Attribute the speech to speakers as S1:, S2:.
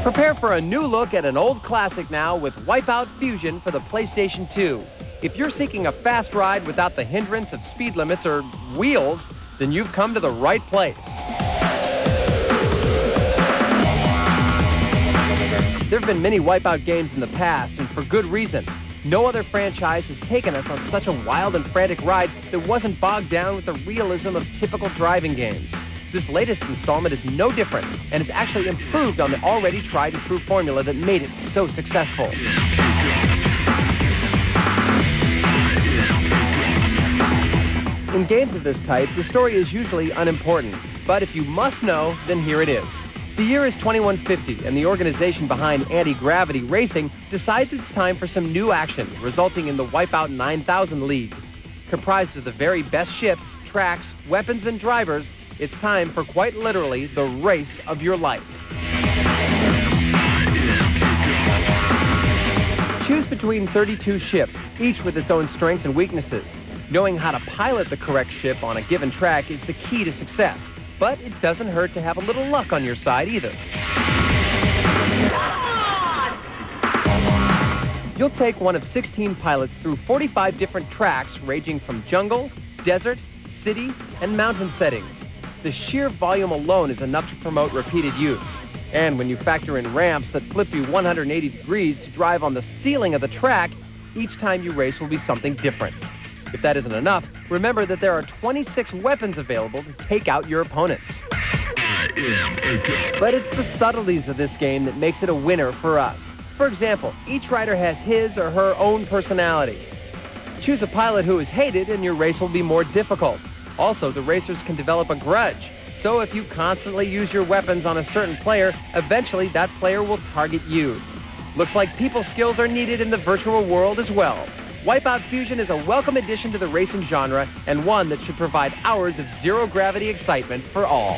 S1: Prepare for a new look at an old classic now with Wipeout Fusion for the PlayStation 2. If you're seeking a fast ride without the hindrance of speed limits or wheels, then you've come to the right place. There have been many Wipeout games in the past, and for good reason. No other franchise has taken us on such a wild and frantic ride that wasn't bogged down with the realism of typical driving games. This latest installment is no different and has actually improved on the already tried-and-true formula that made it so successful. In games of this type, the story is usually unimportant, but if you must know, then here it is. The year is 2150, and the organization behind Anti-Gravity Racing decides it's time for some new action, resulting in the Wipeout 9000 League. Comprised of the very best ships, tracks, weapons, and drivers, it's time for quite literally the race of your life. Choose between 32 ships, each with its own strengths and weaknesses. Knowing how to pilot the correct ship on a given track is the key to success, but it doesn't hurt to have a little luck on your side either. You'll take one of 16 pilots through 45 different tracks ranging from jungle, desert, city, and mountain settings. The sheer volume alone is enough to promote repeated use. And when you factor in ramps that flip you 180 degrees to drive on the ceiling of the track, each time you race will be something different. If that isn't enough, remember that there are 26 weapons available to take out your opponents. But it's the subtleties of this game that makes it a winner for us. For example, each rider has his or her own personality. Choose a pilot who is hated and your race will be more difficult. Also, the racers can develop a grudge. So if you constantly use your weapons on a certain player, eventually that player will target you. Looks like people skills are needed in the virtual world as well. Wipeout Fusion is a welcome addition to the racing genre and one that should provide hours of zero-gravity excitement for all.